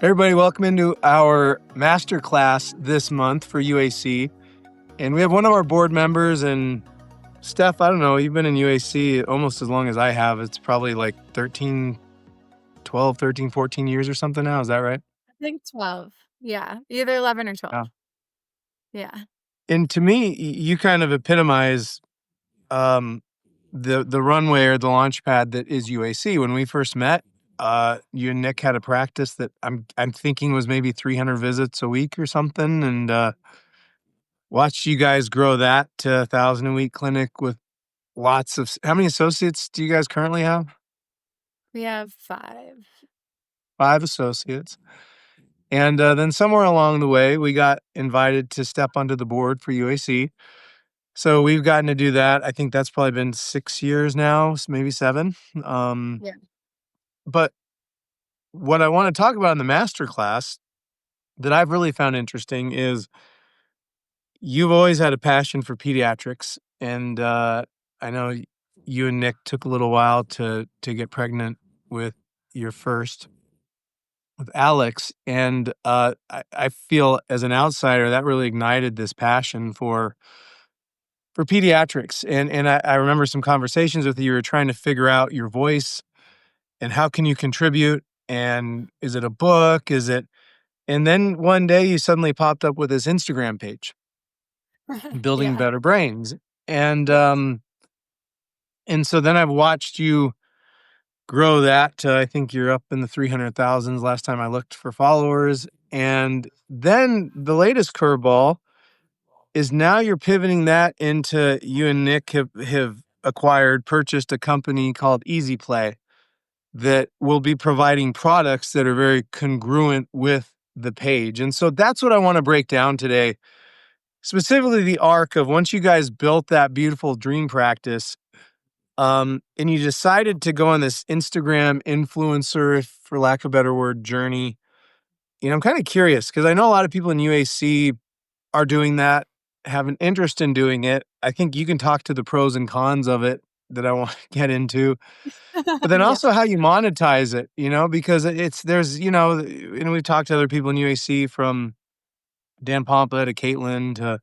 Everybody, welcome into our masterclass this month for UAC. And we have one of our board members, and Steph, I don't know, you've been in UAC almost as long as I have. It's probably like 14 years or something now. Is that right? I think 12. Yeah, either 11 or 12. Yeah. Yeah. And to me, you kind of epitomize um, the runway or the launch pad that is UAC. When we first met, you and Nick had a practice that I'm thinking was maybe 300 visits a week or something, and watched you guys grow that to 1,000 a week clinic with lots of. How many associates do you guys currently have? We have 5. 5 associates. And then somewhere along the way, we got invited to step onto the board for UAC. So we've gotten to do that. I think that's probably been 6 years now, maybe 7. Um, Yeah. but what I want to talk about in the master class that I've really found interesting is you've always had a passion for pediatrics, and I know you and Nick took a little while to get pregnant with your first, with Alex, and I feel as an outsider that really ignited this passion for pediatrics, and I remember some conversations with you. You were trying to figure out your voice and how can you contribute, and is it a book? Is it? And then one day you suddenly popped up with this Instagram page, Building Yeah. Better Brains. And Yes. and so then I've watched you grow that to, I think you're up in the 300,000s last time I looked for followers. And then the latest curveball is now you're pivoting that into, you and Nick have purchased a company called EasyPlay that will be providing products that are very congruent with the page. And so that's what I want to break down today, specifically the arc of once you guys built that beautiful dream practice, and you decided to go on this Instagram influencer, for lack of a better word, journey. I'm kind of curious because I know a lot of people in UAC are doing that, have an interest in doing it. I think you can talk to the pros and cons of it that I want to get into, but then Yeah. also how you monetize it, because and we've talked to other people in UAC, from Dan Pompa to Caitlin to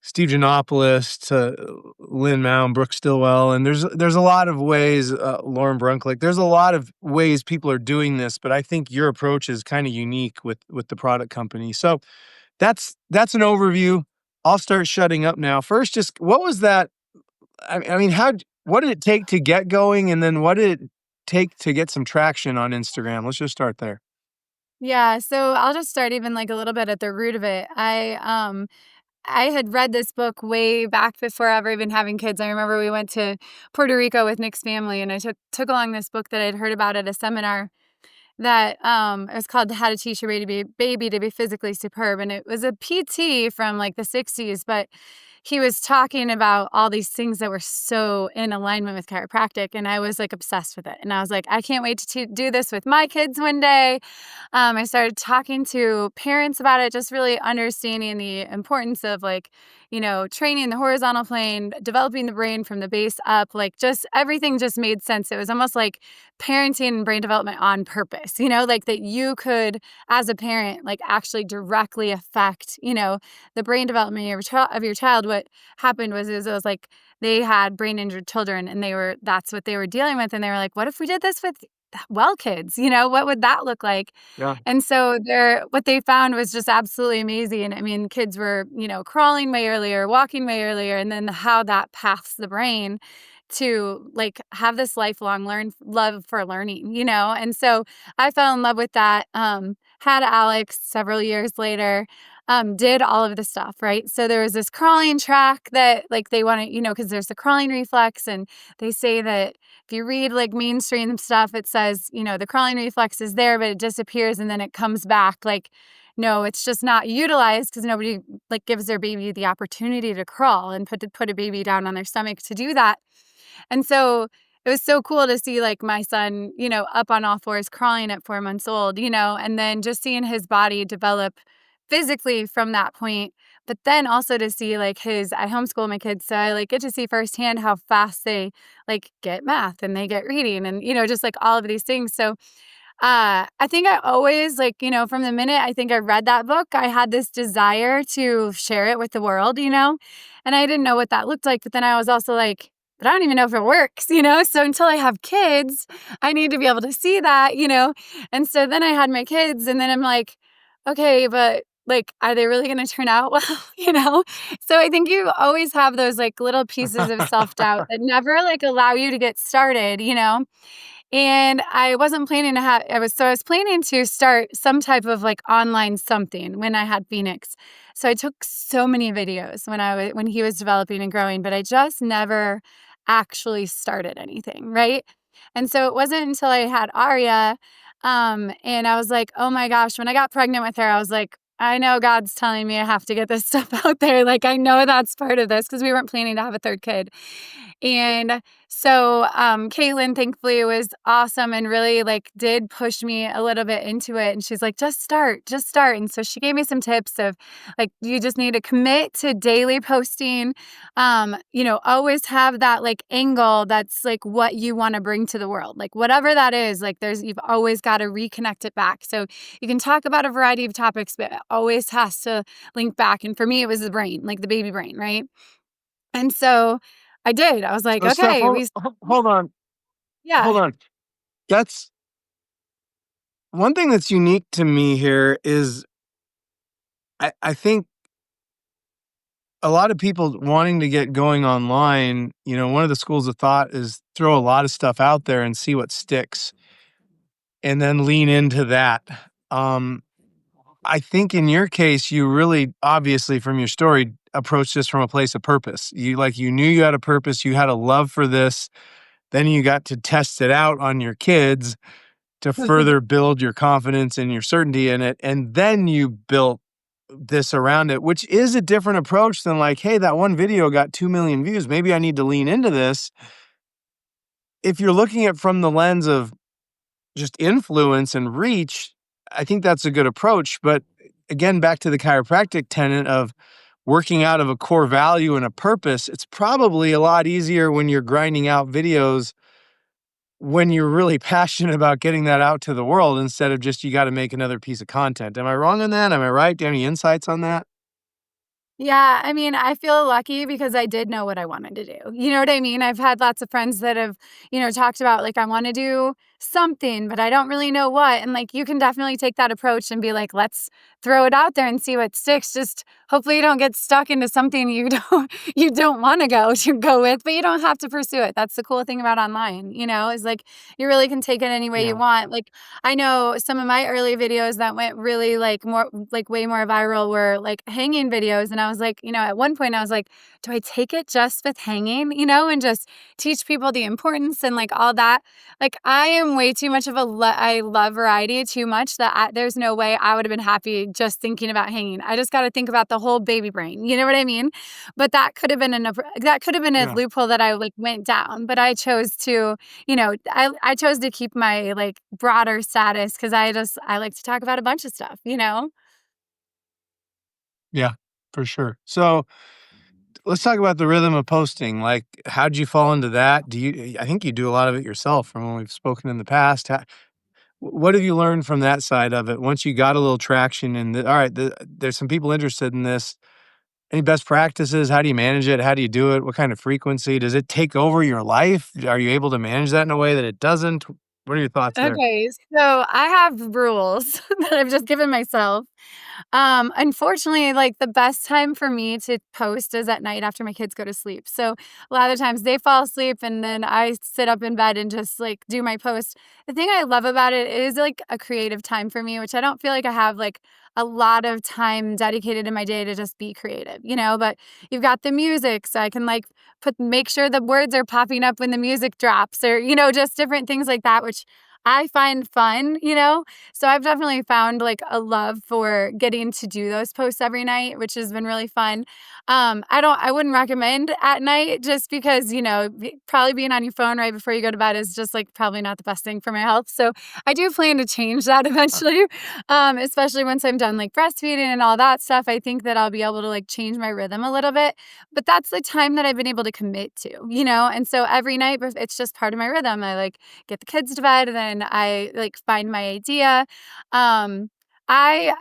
Steve Janopoulos to Lynn Mound, Brooke Stillwell, and there's a lot of ways, Lauren Brunklick. There's a lot of ways people are doing this, but I think your approach is kind of unique with the product company. So that's an overview. I'll start shutting up now. First, just what was that? I mean, what did it take to get going, and then what did it take to get some traction on Instagram? Let's just start there. Yeah, so I'll just start even, like, a little bit at the root of it. I had read this book way back before ever even having kids. I remember we went to Puerto Rico with Nick's family, and I took along this book that I'd heard about at a seminar that, it was called How to Teach Your Baby to Be Physically Superb, and it was a PT from, like, the '60s, but he was talking about all these things that were so in alignment with chiropractic, and I was, like, obsessed with it, and I was like, "I can't wait to do this with my kids one day." I started talking to parents about it, just really understanding the importance of, like, training the horizontal plane, developing the brain from the base up, like, just everything just made sense. It was almost like parenting and brain development on purpose, like that you could, as a parent, like actually directly affect, the brain development of your child. What happened was, it was like they had brain injured children, and that's what they were dealing with. And they were like, what if we did this with well kids? What would that look like? Yeah. And so what they found was just absolutely amazing. I mean, kids were, crawling way earlier, walking way earlier, and then how that paths the brain to, like, have this lifelong love for learning, And so I fell in love with that. Had Alex several years later, did all of the stuff, right? So there was this crawling track that, like, they wanted, because there's the crawling reflex, and they say that if you read, like, mainstream stuff, it says, the crawling reflex is there, but it disappears and then it comes back. Like, no, it's just not utilized because nobody, like, gives their baby the opportunity to crawl and put a baby down on their stomach to do that. And so it was so cool to see, like, my son, up on all fours crawling at 4 months old, and then just seeing his body develop physically from that point. But then also to see, like, I homeschool my kids, so I, like, get to see firsthand how fast they, like, get math and they get reading and, just, like, all of these things. So I think I always, like, from the minute I think I read that book, I had this desire to share it with the world, and I didn't know what that looked like. But then I was also like, but I don't even know if it works. So until I have kids, I need to be able to see that. And so then I had my kids, and then I'm like, okay, but like, are they really going to turn out well? So I think you always have those like little pieces of self doubt that never like allow you to get started. And I wasn't planning to have I was planning to start some type of, like, online something when I had Phoenix. So I took so many videos when he was developing and growing, but I just never actually started anything, right? And so it wasn't until I had Arya, and I was like, "Oh my gosh," when I got pregnant with her, I was like, "I know God's telling me I have to get this stuff out there, like, I know that's part of this because we weren't planning to have a 3rd kid. And so, Caitlin thankfully was awesome and really like did push me a little bit into it. And she's like, just start, just start. And so she gave me some tips of like, you just need to commit to daily posting. Always have that like angle that's like what you want to bring to the world. Like whatever that is, like you've always got to reconnect it back. So you can talk about a variety of topics, but it always has to link back. And for me, it was the brain, like the baby brain, right? And so I did. I was like, So, Steph, "Okay, hold on, yeah." hold on. That's one thing that's unique to me here is I think a lot of people wanting to get going online, one of the schools of thought is throw a lot of stuff out there and see what sticks and then lean into that. Um, I think in your case, you really obviously from your story approached this from a place of purpose. You knew you had a purpose, you had a love for this, then you got to test it out on your kids to further build your confidence and your certainty in it. And then you built this around it, which is a different approach than like, hey, that one video got 2 million views. Maybe I need to lean into this. If you're looking at it from the lens of just influence and reach, I think that's a good approach. But again, back to the chiropractic tenet of working out of a core value and a purpose, it's probably a lot easier when you're grinding out videos when you're really passionate about getting that out to the world instead of just you got to make another piece of content. Am I wrong on that? Am I right? Do you have any insights on that? Yeah, I mean, I feel lucky because I did know what I wanted to do. You know what I mean? I've had lots of friends that have, talked about like, I want to do something, but I don't really know what. And like, you can definitely take that approach and be like, let's throw it out there and see what sticks. Just hopefully you don't get stuck into something you don't, you don't want to go with, but you don't have to pursue it. That's the cool thing about online, is like, you really can take it any way you Yeah. want. Like, I know some of my early videos that went really like more, like way more viral were like hanging videos. And I was like, at one point I was like, do I take it just with hanging, and just teach people the importance and like all that? Like I am way too much of I love variety too much that there's no way I would have been happy just thinking about hanging. I just got to think about the whole baby brain. You know what I mean? But that could have been a Yeah. loophole that I like went down, but I chose to, I chose to keep my like broader status because I like to talk about a bunch of stuff. Yeah, for sure. So let's talk about the rhythm of posting. Like, how'd you fall into that? I think you do a lot of it yourself from when we've spoken in the past. What have you learned from that side of it? Once you got a little traction and all right, there's some people interested in this. Any best practices? How do you manage it? How do you do it? What kind of frequency? Does it take over your life? Are you able to manage that in a way that it doesn't? What are your thoughts there? Okay, so I have rules that I've just given myself. Unfortunately, like the best time for me to post is at night after my kids go to sleep. So a lot of the times they fall asleep and then I sit up in bed and just like do my post. The thing I love about it is like a creative time for me, which I don't feel like I have like a lot of time dedicated in my day to just be creative, but you've got the music, so I can like make sure the words are popping up when the music drops or, just different things like that, which I find fun. So I've definitely found like a love for getting to do those posts every night, which has been really fun. I wouldn't recommend at night just because, probably being on your phone right before you go to bed is just like probably not the best thing for my health. So I do plan to change that eventually. Especially once I'm done like breastfeeding and all that stuff. I think that I'll be able to like change my rhythm a little bit, but that's the time that I've been able to commit to, and so every night it's just part of my rhythm. I like get the kids to bed and then I like find my idea. Um, I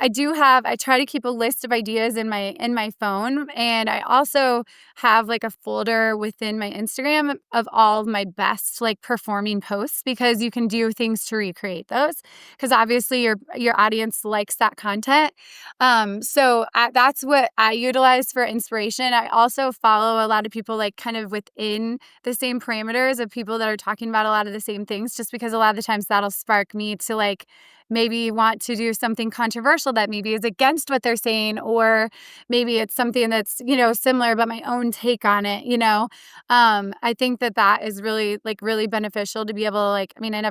try to keep a list of ideas in my phone, and I also have like a folder within my Instagram of all of my best like performing posts because you can do things to recreate those because obviously your audience likes that content. That's what I utilize for inspiration. I also follow a lot of people like kind of within the same parameters of people that are talking about a lot of the same things just because a lot of the times that'll spark me to like maybe want to do something controversial that maybe is against what they're saying, or maybe it's something that's, similar, but my own take on it. I think that is really like really beneficial to be able to like, I mean, I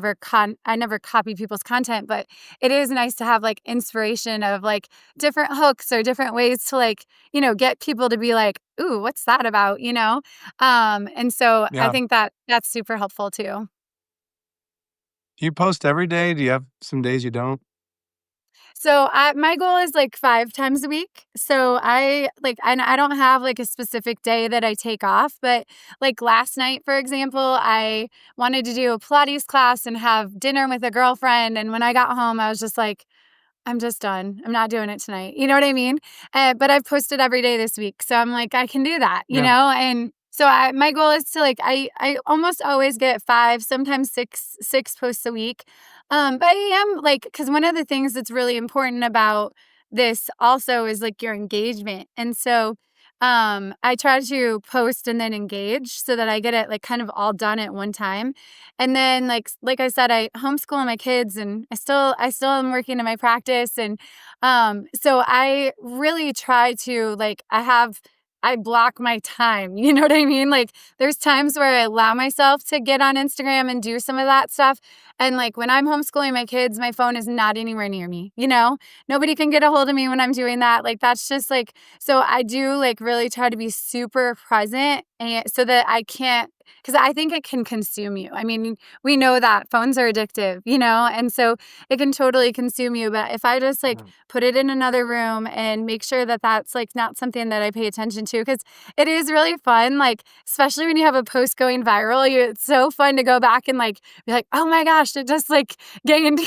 never copy people's content, but it is nice to have like inspiration of like different hooks or different ways to like, get people to be like, ooh, what's that about? And so I Yeah. think that that's super helpful too. Do you post every day? Do you have some days you don't? So my goal is like 5 times a week. So and I don't have like a specific day that I take off, but like last night, for example, I wanted to do a Pilates class and have dinner with a girlfriend. And when I got home, I was just like, I'm just done. I'm not doing it tonight. You know what I mean? But I've posted every day this week. So I'm like, I can do that, Yeah. And so my goal is to like, I almost always get 5, sometimes six posts a week. But I am like, because one of the things that's really important about this also is like your engagement. And so I try to post and then engage so that I get it like kind of all done at one time. And then like I said, I homeschool my kids and I still am working in my practice. And so I really try to like I block my time. You know what I mean? Like there's times where I allow myself to get on Instagram and do some of that stuff. And like when I'm homeschooling my kids, my phone is not anywhere near me, Nobody can get a hold of me when I'm doing that. Like that's just like so I do like really try to be super present and so that I can't because I think it can consume you. I mean, we know that phones are addictive, and so it can totally consume you. But if I just like Mm. put it in another room and make sure that that's like not something that I pay attention to, because it is really fun, like, especially when you have a post going viral, it's so fun to go back and like be like, oh my gosh, it just like gained,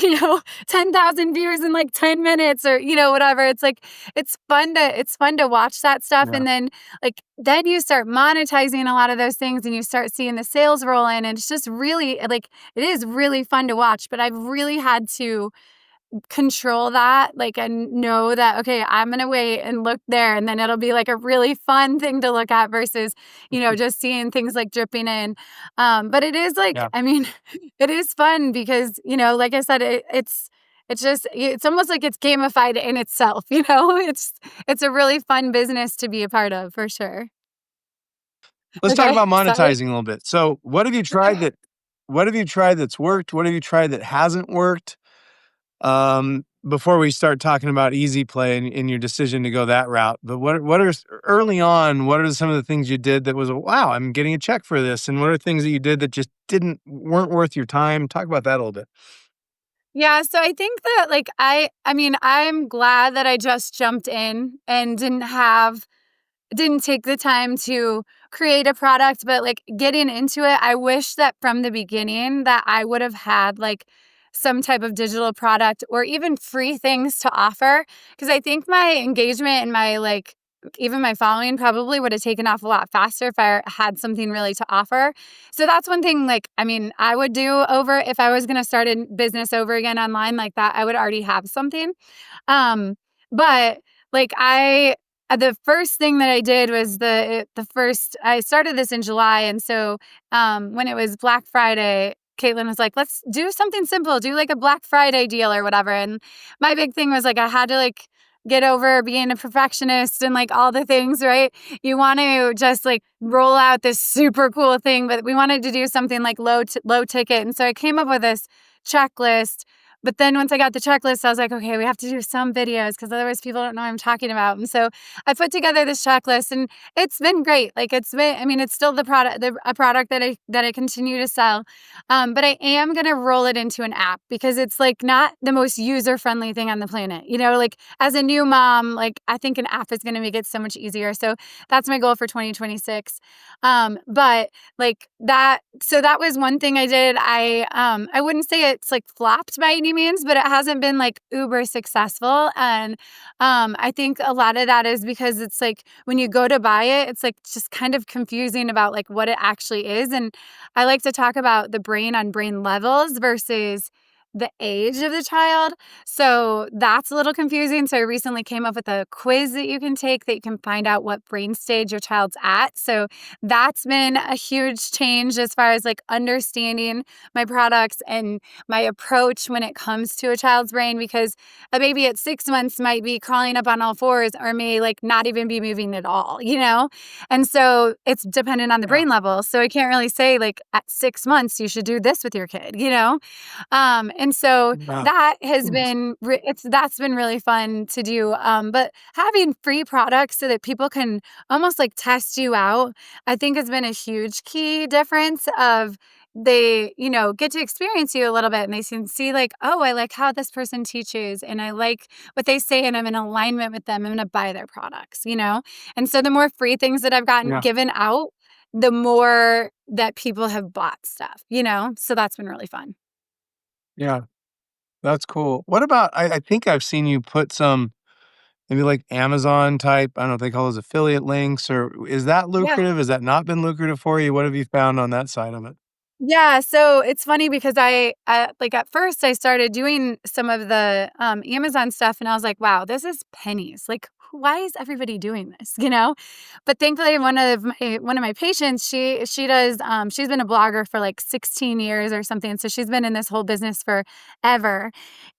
10,000 views in like 10 minutes or, whatever. It's like, it's fun to watch that stuff. Yeah. And then you start monetizing a lot of those things and you start seeing the sales roll in. And it's just really like, it is really fun to watch. But I've really had to control that, like, and know that, okay, I'm going to wait and look there. And then it'll be like a really fun thing to look at versus, just seeing things like dripping in. But it is like, Yeah. I mean, it is fun because, like I said, it's almost like it's gamified in itself, it's a really fun business to be a part of for sure. Let's talk Okay. about Sorry. monetizing a little bit. So, what have you tried that's worked? What have you tried that hasn't worked? Before we start talking about EasyPlay and your decision to go that route, but what are early on, what are some of the things you did that was, wow, I'm getting a check for this? And what are things that you did that just weren't worth your time? Talk about that a little bit. Yeah, so I think that like I mean, I'm glad that I just jumped in and didn't take the time to create a product, but like getting into it, I wish that from the beginning that I would have had like some type of digital product or even free things to offer. Cause I think my engagement and my like, even my following probably would have taken off a lot faster if I had something really to offer. So that's one thing, like, I mean, I would do over if I was going to start a business over again online like that, I would already have something. Um, but like the first thing that I did was the first I started this in July, and so when it was Black Friday, Caitlin was like, "Let's do something simple, do like a Black Friday deal or whatever." And my big thing was like I had to like get over being a perfectionist and like all the things, right? You want to just like roll out this super cool thing, but we wanted to do something like low ticket, and so I came up with this checklist But then once I got the checklist, I was like, okay, we have to do some videos because otherwise people don't know what I'm talking about. And so I put together this checklist, and it's been great. Like it's been, I mean, it's still a product that I continue to sell. But I am going to roll it into an app because it's like not the most user friendly thing on the planet. Like as a new mom, like I think an app is going to make it so much easier. So that's my goal for 2026. But like that, so that was one thing I did. I wouldn't say it's like flopped by any means, but it hasn't been like uber successful. And I think a lot of that is because it's like when you go to buy it, it's like just kind of confusing about like what it actually is. And I like to talk about the brain on brain levels versus the age of the child. So that's a little confusing. So I recently came up with a quiz that you can take that you can find out what brain stage your child's at. So that's been a huge change as far as like understanding my products and my approach when it comes to a child's brain, because a baby at 6 months might be crawling up on all fours or may like not even be moving at all. And so it's dependent on the Yeah. brain level. So I can't really say like at 6 months you should do this with your kid. And so Yeah. that has been that's been really fun to do. But having free products so that people can almost like test you out, I think has been a huge key difference of they, get to experience you a little bit and they can see like, oh, I like how this person teaches and I like what they say and I'm in alignment with them. I'm going to buy their products. And so the more free things that I've gotten Yeah. given out, the more that people have bought stuff. So that's been really fun. Yeah. That's cool. What about I think I've seen you put some maybe like Amazon type, I don't know if they call those affiliate links, or is that Yeah. lucrative? Has that not been lucrative for you? What have you found on that side of it? Yeah, so it's funny because like at first I started doing some of the Amazon stuff and I was like, wow, this is pennies. Like, why is everybody doing this? But thankfully, one of my patients, she does she's been a blogger for like 16 years or something, so she's been in this whole business forever,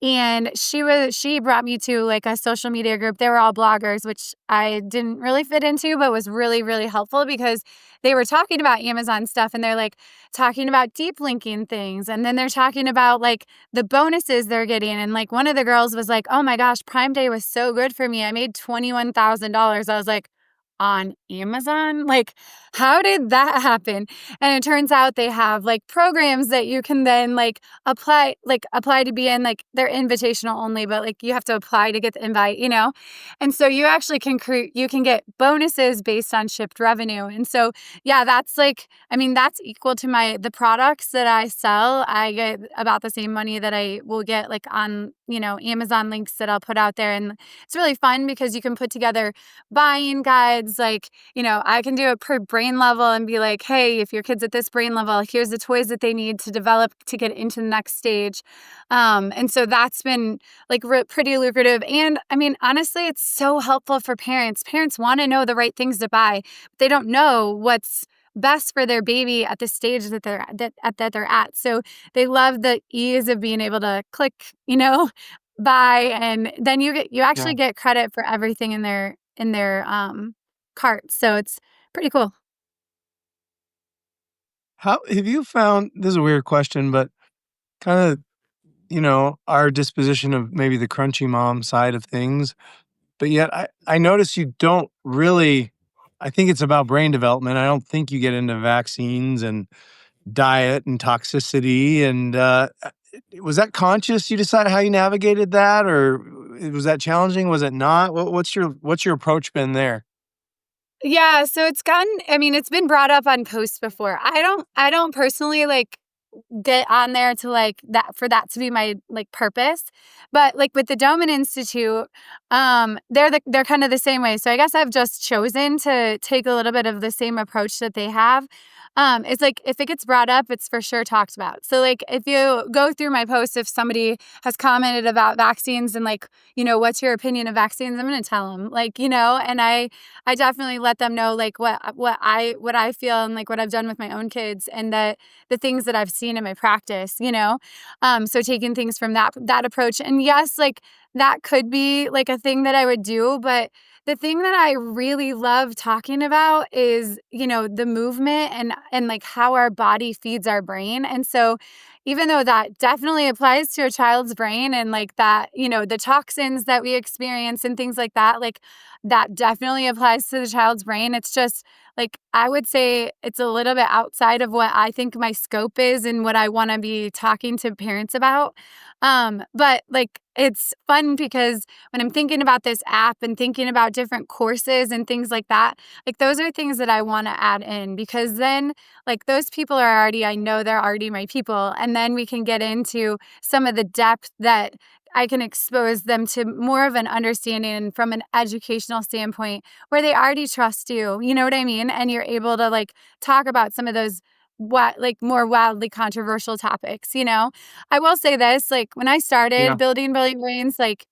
and she brought me to like a social media group. They were all bloggers, which I didn't really fit into, but was really really helpful because they were talking about Amazon stuff and they're like talking about deep linking things. And then they're talking about like the bonuses they're getting. And like one of the girls was like, oh my gosh, Prime Day was so good for me. I made $21,000. I was like, on Amazon? Like, how did that happen? And it turns out they have like programs that you can then apply to be in, like they're invitational only, but like you have to apply to get the invite. And so you actually you can get bonuses based on shipped revenue. And so yeah, that's like, I mean, that's equal to the products that I sell. I get about the same money that I will get like on, Amazon links that I'll put out there. And it's really fun because you can put together buying guides. Like, I can do it per brain level and be like, hey, if your kid's at this brain level, here's the toys that they need to develop to get into the next stage. And so that's been like pretty lucrative. And I mean, honestly, it's so helpful for parents. Parents want to know the right things to buy. They don't know what's best for their baby at the stage that they're at. So they love the ease of being able to click, buy, and then you Yeah. actually get credit for everything in their cart. So it's pretty cool. How have you found this is a weird question, but kind of, our disposition of maybe the crunchy mom side of things, but yet I notice you don't really I think it's about brain development. I don't think you get into vaccines and diet and toxicity and, was that conscious? You decided how you navigated that, or was that challenging? Was it not? What's your approach been there? Yeah, so I mean, it's been brought up on posts before. I don't personally like get on there to like that for that to be my like purpose. But like with the Doman Institute, they're kind of the same way. So I guess I've just chosen to take a little bit of the same approach that they have. It's like if it gets brought up, it's for sure talked about. So like if you go through my posts, if somebody has commented about vaccines and like, what's your opinion of vaccines, I'm going to tell them like, and I definitely let them know like what I feel and like what I've done with my own kids and that the things that I've seen in my practice. So taking things from that approach. And yes, like that could be like a thing that I would do. But the thing that I really love talking about is, the movement and like how our body feeds our brain. And so even though that definitely applies to a child's brain and like that, the toxins that we experience and things like that, like that definitely applies to the child's brain. It's just like, I would say it's a little bit outside of what I think my scope is and what I want to be talking to parents about. But like, it's fun because when I'm thinking about this app and thinking about different courses and things like that, like those are things that I want to add in, because then like those people are already, I know they're already my people. And then we can get into some of the depth that I can expose them to more of an understanding from an educational standpoint where they already trust you. You know what I mean? And you're able to like talk about some of those like more wildly controversial topics. I will say this, like when I started Yeah. building Brilliant Brains, like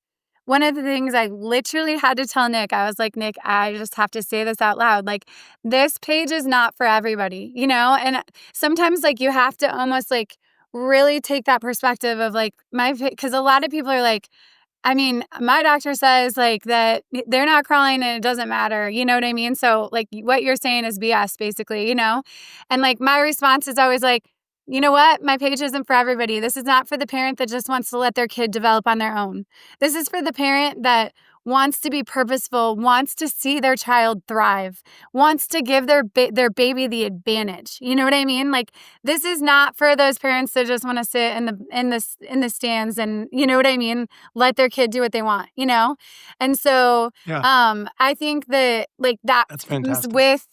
one of the things I literally had to tell Nick, I was like, Nick, I just have to say this out loud. Like, this page is not for everybody, And sometimes, like, you have to almost like really take that perspective of like because a lot of people are like, I mean, my doctor says like that they're not crawling and it doesn't matter. You know what I mean? So like what you're saying is BS basically. And like my response is always like, you know what? My page isn't for everybody. This is not for the parent that just wants to let their kid develop on their own. This is for the parent that wants to be purposeful, wants to see their child thrive, wants to give their baby the advantage. You know what I mean? Like this is not for those parents that just want to sit in the stands and you know what I mean, let their kid do what they want. And so Yeah. I think that like that That's comes fantastic. with,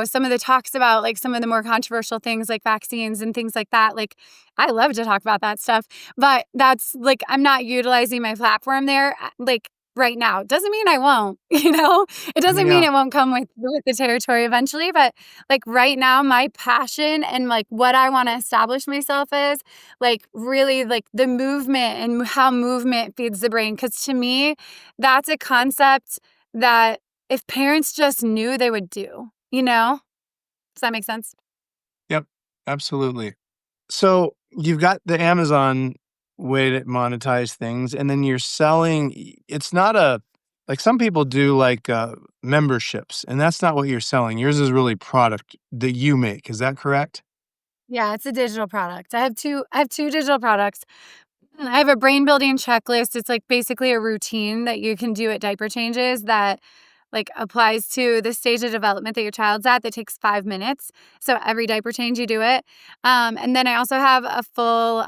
some of the talks about like some of the more controversial things like vaccines and things like that. Like I love to talk about that stuff, but that's like I'm not utilizing my platform there like right now. Doesn't mean I won't, It doesn't mean Yeah. it won't come with the territory eventually, but like right now my passion and like what I want to establish myself as like really like the movement and how movement feeds the brain, cuz to me that's a concept that if parents just knew they would do. Does that make sense? Yep. Absolutely. So you've got the Amazon way to monetize things, and then you're selling. It's not a like some people do like memberships, and that's not what you're selling. Yours is really product that you make. Is that correct? Yeah, it's a digital product. I have two digital products. I have a brain building checklist. It's like basically a routine that you can do at diaper changes that like applies to the stage of development that your child's at that takes 5 minutes. So every diaper change you do it. And then I also have a full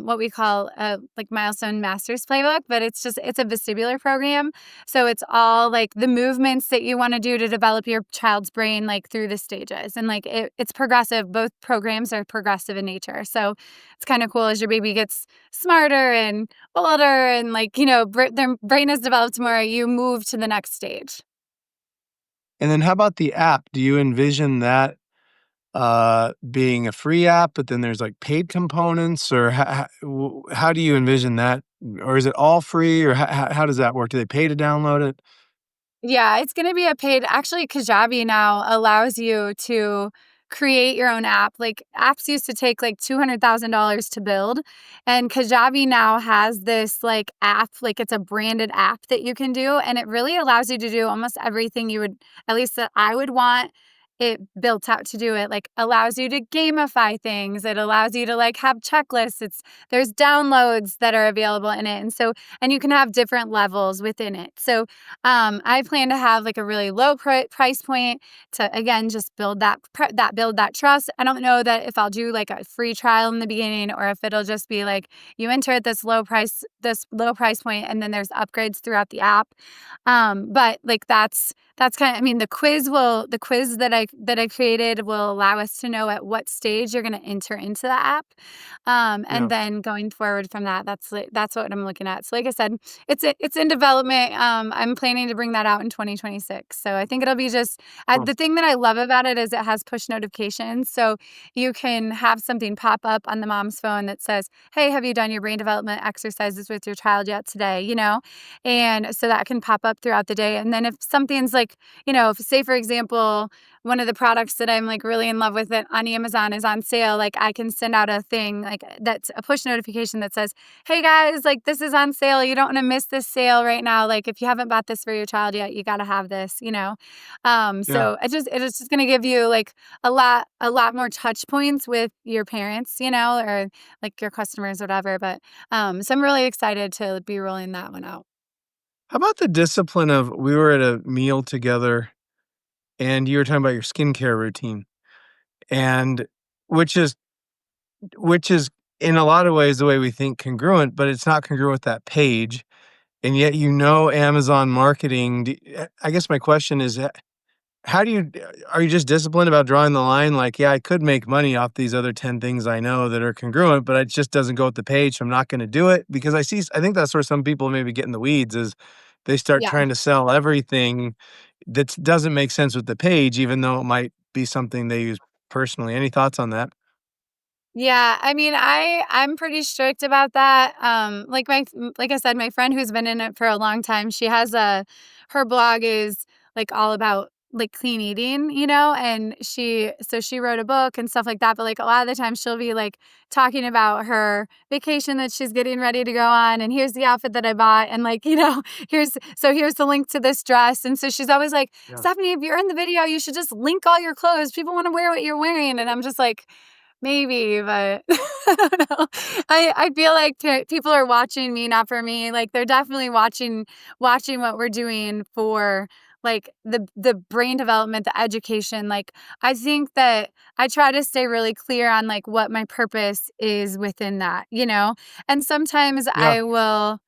what we call a like milestone masters playbook, but it's a vestibular program. So it's all like the movements that you want to do to develop your child's brain like through the stages. And like it's progressive. Both programs are progressive in nature. So it's kind of cool as your baby gets smarter and older and like, their brain has developed more, you move to the next stage. And then how about the app? Do you envision that being a free app, but then there's like paid components, or how do you envision that? Or is it all free, or how does that work? Do they pay to download it? Yeah, it's gonna be a paid actually, Kajabi now allows you to create your own app. Like, apps used to take, like, $200,000 to build, and Kajabi now has this, like, app, like, it's a branded app that you can do, and it really allows you to do almost everything you would at least that I would want it built out to do it. Like, allows you to gamify things, it allows you to, like, have checklists, there's downloads that are available in it, and you can have different levels within it. So I plan to have like a really low price point to again just build that trust. I don't know that if I'll do like a free trial in the beginning or if it'll just be like you enter at this low price point and then there's upgrades throughout the app. But like that's kind of I mean the quiz that I created will allow us to know at what stage you're going to enter into the app. And Yeah. then going forward from that, that's what I'm looking at. So like I said, it's in development. I'm planning to bring that out in 2026. So I think it'll be just Cool. the thing that I love about it is it has push notifications. So you can have something pop up on the mom's phone that says, "Hey, have you done your brain development exercises with your child yet today?" And so that can pop up throughout the day. And then if something's like like, say for example, one of the products that I'm like really in love with it on Amazon is on sale. Like I can send out a thing like that's a push notification that says, "Hey guys, like this is on sale. You don't want to miss this sale right now. Like if you haven't bought this for your child yet, you got to have this." Yeah. So it's just going to give you like a lot more touch points with your parents, or like your customers, whatever. But so I'm really excited to be rolling that one out. How about the discipline of we were at a meal together and you were talking about your skincare routine and which is which is in a lot of ways the way we think congruent, but it's not congruent with that page. And yet, Amazon marketing. I guess my question is, how do you are you just disciplined about drawing the line? Like, yeah, I could make money off these other 10 things I know that are congruent, but it just doesn't go with the page. So I'm not going to do it because I think that's where some people maybe get in the weeds is they start Yeah. trying to sell everything that doesn't make sense with the page, even though it might be something they use personally. Any thoughts on that? Yeah, I mean, I'm pretty strict about that. Like I said, my friend who's been in it for a long time, she has her blog is like all about like clean eating, and she wrote a book and stuff like that. But like a lot of the time, she'll be like talking about her vacation that she's getting ready to go on, and here's the outfit that I bought, and like here's the link to this dress, and so she's always like, Yeah. Stephanie, if you're in the video, you should just link all your clothes. People want to wear what you're wearing, and I'm just like. Maybe, but I don't know. I feel like people are watching me, not for me. Like they're definitely watching what we're doing for like the brain development, the education. Like I think that I try to stay really clear on like what my purpose is within that. And sometimes Yeah. I will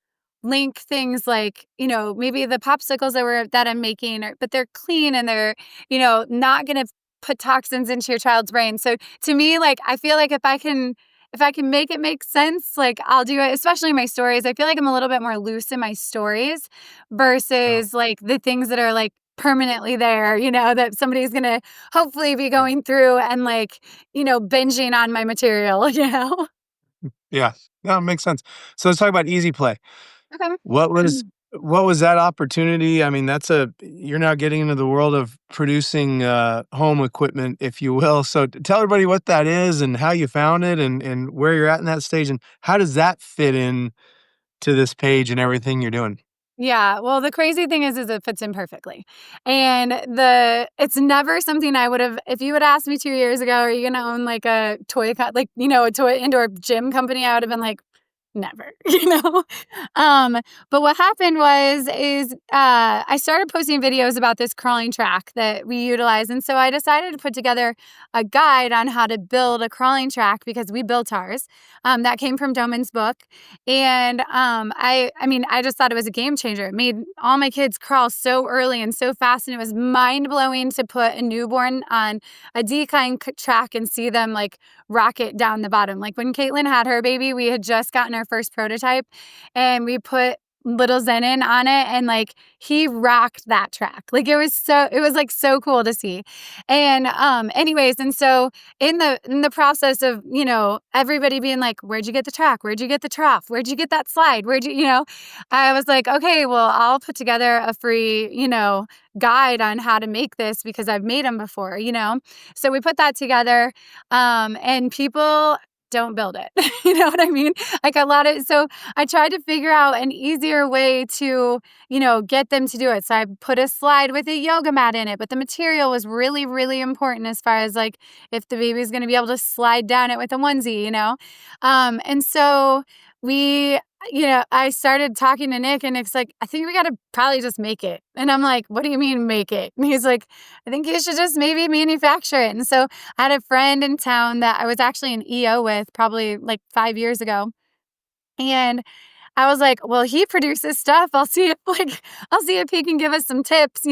link things like, maybe the popsicles that I'm making, but they're clean and they're, not gonna put toxins into your child's brain. So to me, like I feel like if I can make it make sense, like I'll do it, especially my stories. I feel like I'm a little bit more loose in my stories Yeah. versus like the things that are like permanently there, that somebody's gonna hopefully be Yeah. going through and like, binging on my material. Yeah. No, it makes sense. So let's talk about Easy Play. Okay. What was what was that opportunity? I mean, you're now getting into the world of producing home equipment, if you will. So tell everybody what that is and how you found it and where you're at in that stage and how does that fit in to this page and everything you're doing? Yeah, well, the crazy thing is it fits in perfectly. And it's never something I would have if you had asked me 2 years ago, "Are you gonna own, like, a a toy indoor gym company?" I would have been like, "Never," you know? Um, but what happened I started posting videos about this crawling track that we utilize, and so I decided to put together a guide on how to build a crawling track because we built ours. That came from Doman's book, and, I mean, I just thought it was a game changer. It made all my kids crawl so early and so fast, and it was mind-blowing to put a newborn on a decline track and see them, like, rocket down the bottom. Like, when Caitlin had her baby, we had just gotten our first prototype, and we put little Zenon on it, and, like, he rocked that track. Like, it was, like, so cool to see. And, anyways, and so in the process of, everybody being like, "Where'd you get the track? Where'd you get the trough? Where'd you get that slide? Where'd you?" I was like, "Okay, well, I'll put together a free, guide on how to make this because I've made them before." So we put that together, and people don't build it. You know what I mean? Like so I tried to figure out an easier way to, get them to do it. So I put a slide with a yoga mat in it, but the material was really, really important as far as like if the baby's going to be able to slide down it with a onesie. And so we, I started talking to Nick and Nick's like, I think we got to probably just make it. And I'm like, what do you mean make it? And he's like, I think you should just maybe manufacture it. And so I had a friend in town that I was actually an EO with probably like 5 years ago. And I was like, well, he produces stuff. I'll see if he can give us some tips.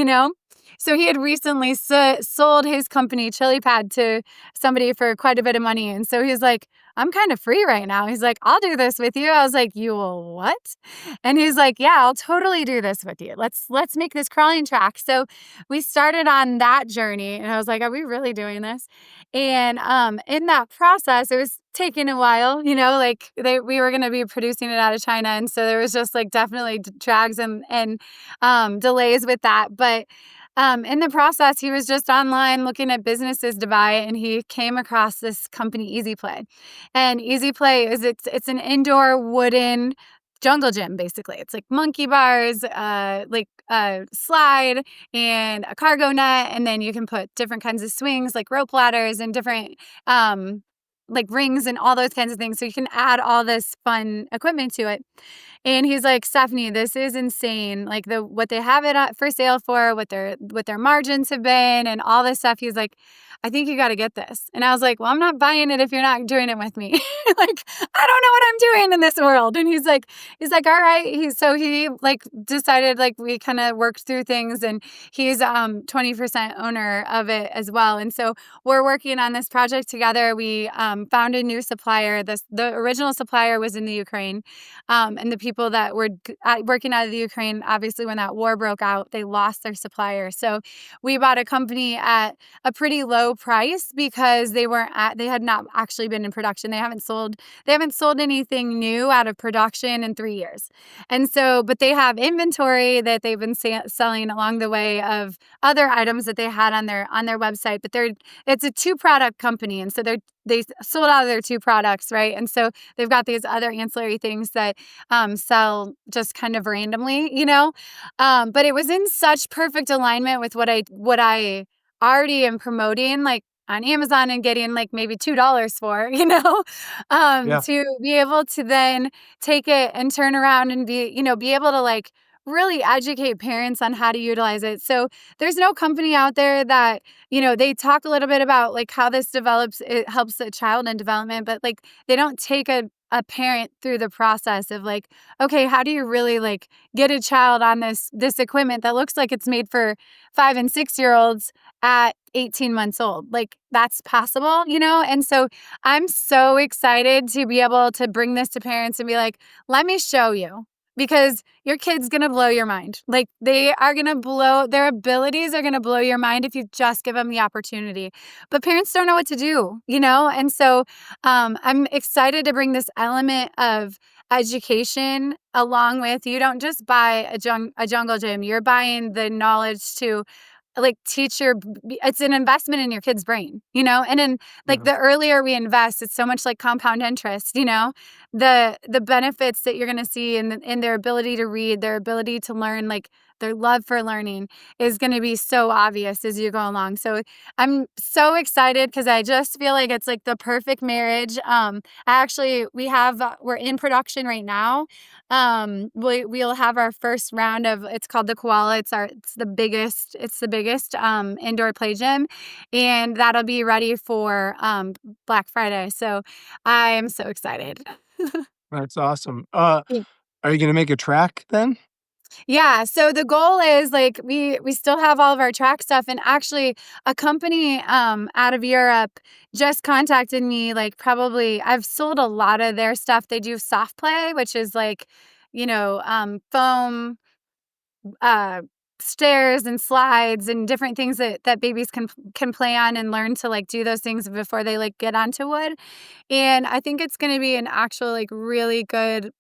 So he had recently sold his company Chili Pad to somebody for quite a bit of money. And so he's like, I'm kind of free right now. He's like, I'll do this with you. I was like, you will what? And he's like, yeah, I'll totally do this with you. Let's make this crawling track. So we started on that journey and I was like, are we really doing this? And in that process, it was taking a while, like we were going to be producing it out of China. And so there was just like definitely drags and delays with that. But In the process, he was just online looking at businesses to buy, and he came across this company, EasyPlay. And EasyPlay is it's an indoor wooden jungle gym, basically. It's like monkey bars, like a slide and a cargo net, and then you can put different kinds of swings, like rope ladders and different like rings and all those kinds of things. So you can add all this fun equipment to it. And he's like, Stefanie, this is insane. Like what they have it for sale for, what their margins have been, and all this stuff. He's like, I think you got to get this. And I was like, well, I'm not buying it if you're not doing it with me. Like, I don't know what I'm doing in this world. And he's like, all right. He like decided, like, we kind of worked through things, and he's 20% owner of it as well. And so we're working on this project together. We found a new supplier. The original supplier was in the Ukraine. And the people that were working out of the Ukraine, obviously, when that war broke out, they lost their supplier. So we bought a company at a pretty low price because they had not actually been in production. They haven't sold anything new out of production in 3 years. And so, but they have inventory that they've been selling along the way of other items that they had on their website. But it's a 2-product company, and so they sold out of their 2 products, right? And so they've got these other ancillary things that sell just kind of randomly, but it was in such perfect alignment with what I already am promoting, like on Amazon, and getting like maybe $2 for, Yeah. to be able to then take it and turn around and be able to like really educate parents on how to utilize it. So there's no company out there that, they talk a little bit about like how this it helps the child in development, but like they don't take a parent through the process of like, okay, how do you really like get a child on this equipment that looks like it's made for 5 and 6-year-olds at 18 months old? Like, that's possible, And so I'm so excited to be able to bring this to parents and be like, let me show you. Because your kid's going to blow your mind. Like, their abilities are going to blow your mind if you just give them the opportunity. But parents don't know what to do, And so I'm excited to bring this element of education along with, you don't just buy a jungle gym. You're buying the knowledge to like it's an investment in your kid's brain, and then like Yeah. the earlier we invest, it's so much like compound interest, the benefits that you're going to see in their ability to read, their ability to learn, like their love for learning is going to be so obvious as you go along. So I'm so excited because I just feel like it's like the perfect marriage. We're in production right now. We'll have our first round of, it's called the Koala. It's the biggest indoor play gym, and that'll be ready for Black Friday. So I am so excited. That's awesome. Yeah. Are you gonna make a track then? Yeah, so the goal is like we still have all of our track stuff, and actually a company out of Europe just contacted me. Like, probably I've sold a lot of their stuff. They do soft play, which is like, foam uh stairs and slides and different things that babies can play on and learn to like do those things before they like get onto wood. And I think it's going to be an actual like really good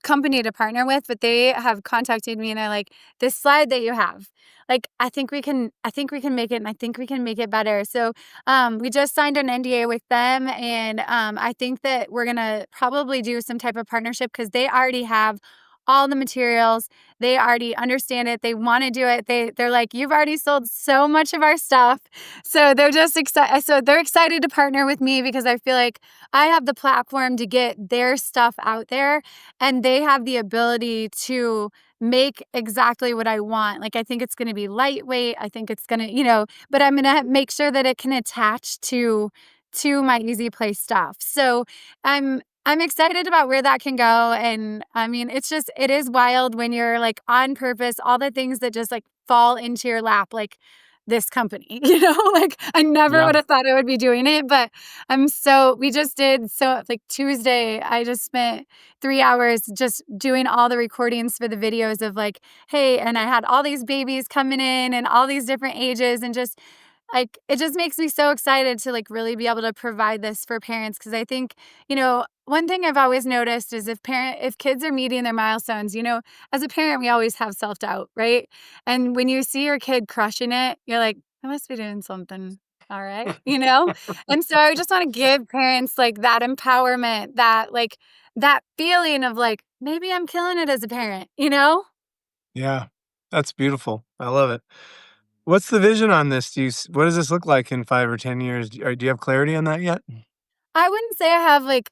company to partner with, but they have contacted me and they're like, this slide that you have, like, I think we can make it, and I think we can make it better. So we just signed an NDA with them, and I think that we're gonna probably do some type of partnership because they already have all the materials. They already understand it. They want to do it. They're like, you've already sold so much of our stuff. So they're just excited. So they're excited to partner with me because I feel like I have the platform to get their stuff out there, and they have the ability to make exactly what I want. Like, I think it's going to be lightweight. I think it's going to, but I'm going to make sure that it can attach to my EasyPlay stuff. So I'm excited about where that can go. And I mean, it is wild when you're like on purpose, all the things that just like fall into your lap, like this company, like I never Yeah. would have thought I would be doing it, but we just did. So like Tuesday, I just spent 3 hours just doing all the recordings for the videos of like, hey, and I had all these babies coming in and all these different ages, and just like, it just makes me so excited to, like, really be able to provide this for parents because I think, one thing I've always noticed is if kids are meeting their milestones, as a parent, we always have self-doubt, right? And when you see your kid crushing it, you're like, "I must be doing something all right," you know? And so I just wanna give parents, like, that empowerment, that feeling of, like, "Maybe I'm killing it as a parent," you know? Yeah, that's beautiful. I love it. What's the vision on this? What does this look like in 5 or 10 years? Do you have clarity on that yet? I wouldn't say I have, like,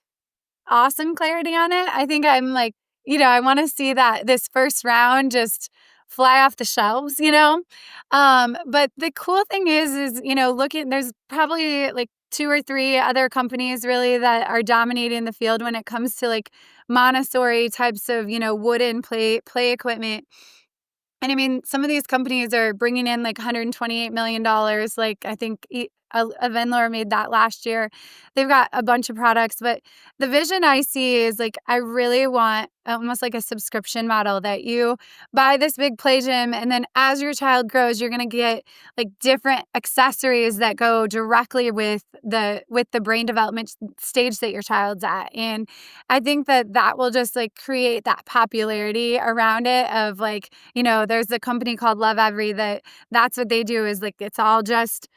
awesome clarity on it. I think I'm like, I wanna see that this first round just fly off the shelves, you know? But the cool thing is, looking there's probably, like, 2 or 3 other companies really that are dominating the field when it comes to, like, Montessori types of, wooden play equipment. And I mean, some of these companies are bringing in like $128 million. Like I think a Venlor made that last year. They've got a bunch of products, but the vision I see is like I really want almost like a subscription model that you buy this big play gym, and then as your child grows, you're gonna get like different accessories that go directly with the brain development stage that your child's at. And I think that that will just like create that popularity around it of like, there's a company called Love Every that's what they do is like it's all just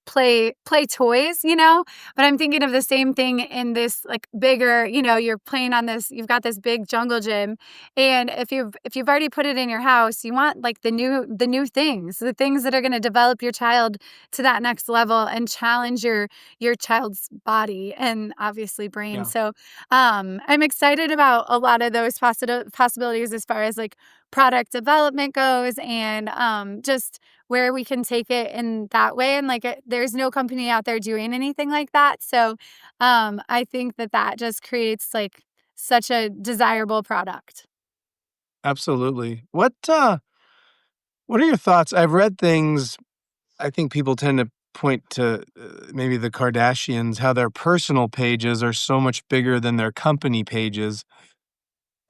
play toys, but I'm thinking of the same thing in this like bigger, you're playing on this, you've got this big jungle gym, and if you've already put it in your house, you want like the new things, the things that are going to develop your child to that next level and challenge your child's body and obviously brain. Yeah, So I'm excited about a lot of those possibilities as far as like product development goes, and just where we can take it in that way. And like, there's no company out there doing anything like that. So I think that that just creates like such a desirable product. absolutely. What are your thoughts? I've read things. I think people tend to point to maybe the Kardashians, how their personal pages are so much bigger than their company pages.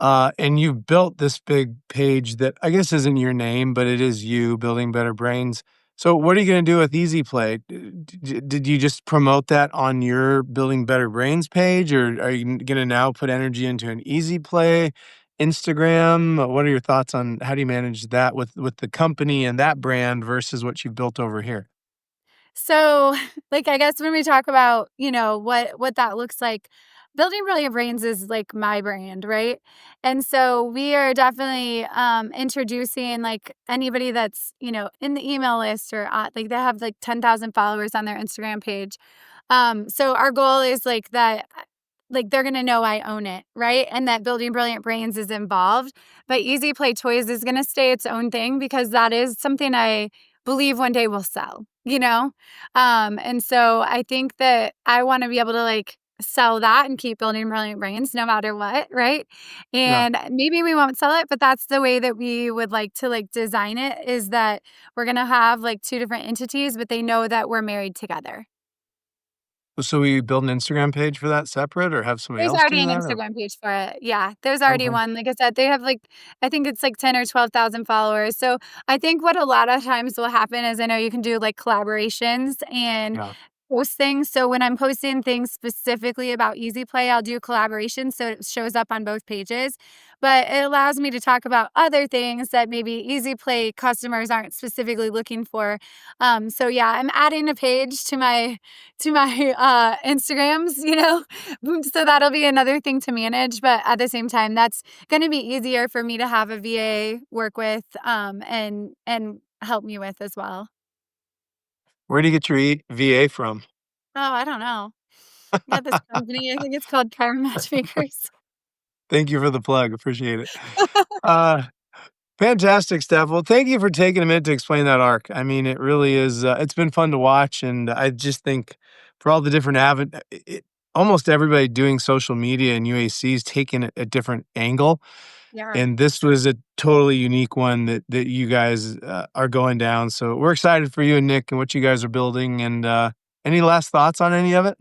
And you've built this big page that I guess isn't your name, but it is you building better brains. So what are you going to do with EasyPlay? Did you just promote that on your Building Better Brains page, or are you going to now put energy into an EasyPlay Instagram? What are your thoughts on how do you manage that with the company and that brand versus what you've built over here? So, like, I guess when we talk about, what that looks like, Building Brilliant Brains is like my brand, right? And so we are definitely introducing like anybody that's, in the email list or like they have like 10,000 followers on their Instagram page. So our goal is like that like they're gonna know I own it, right? And that Building Brilliant Brains is involved. But Easy Play Toys is gonna stay its own thing because that is something I believe one day will sell, And so I think that I want to be able to like sell that and keep building brilliant brains no matter what, right? Yeah. And maybe we won't sell it, but that's the way that we would like to like design it is that we're going to have like two different entities, but they know that we're married together. So we build an Instagram page for that separate, or have somebody There's else already do an that? Or Instagram page for it. Yeah, there's already okay, one. Like I said, they have like I think it's like 10 or 12,000 followers. So I think what a lot of times will happen is I know you can do like collaborations and yeah. post things. So when I'm posting things specifically about Easy Play, I'll do collaborations so it shows up on both pages. But it allows me to talk about other things that maybe Easy Play customers aren't specifically looking for. So yeah, I'm adding a page to my Instagrams, so that'll be another thing to manage. But at the same time, that's going to be easier for me to have a VA work with and help me with as well. Where do you get your VA from? Oh, I don't know. I got this company, I think it's called Chiropractic Matchmakers. Thank you for the plug, appreciate it. Uh, Fantastic stuff. Well, thank you for taking a minute to explain that arc. I mean, it really is, it's been fun to watch, and I just think for all the different almost everybody doing social media and UAC is taking a different angle, Yeah. and this was a totally unique one that you guys, are going down, so we're excited for you and Nick and what you guys are building, and, any last thoughts on any of it?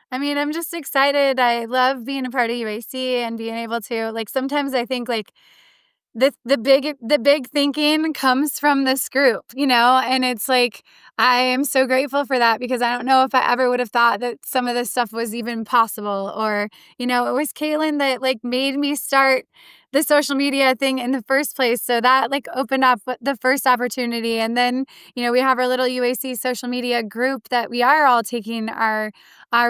I mean, I'm just excited. I love being a part of UAC and being able to like sometimes I think like the big thinking comes from this group, you know, and it's like I am so grateful for that because I don't know if I ever would have thought that some of this stuff was even possible. Or, you know, it was Caitlin that like made me start the social media thing in the first place. So that like opened up the first opportunity. And then, you know, we have our little UAC social media group that we are all taking our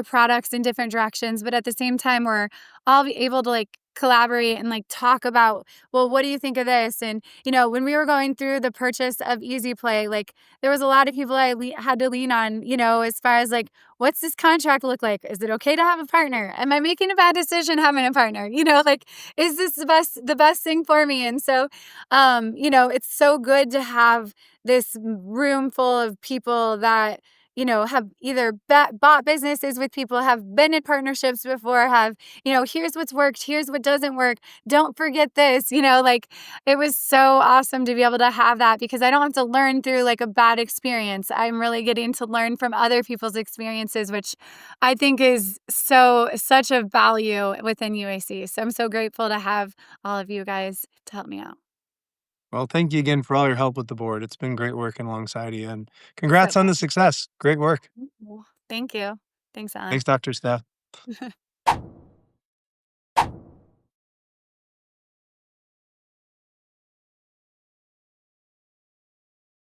products in different directions, but at the same time we're all able to like collaborate and like talk about, well, what do you think of this? And, you know, when we were going through the purchase of EasyPlay, like there was a lot of people I had to lean on, you know, as far as like, what's this contract look like? Is it okay to have a partner? Am I making a bad decision having a partner? You know, like, is this the best thing for me? And so, you know, it's so good to have this room full of people that, you know, have either bought businesses with people, have been in partnerships before, have, you know, here's what's worked, here's what doesn't work. Don't forget this, you know, like it was so awesome to be able to have that because I don't have to learn through like a bad experience. I'm really getting to learn from other people's experiences, which I think is such a value within UAC. So I'm so grateful to have all of you guys to help me out. Well, thank you again for all your help with the board. It's been great working alongside you, and So congrats on the success. Great work. thank you. Thanks, Alan. Thanks, Dr. Steph.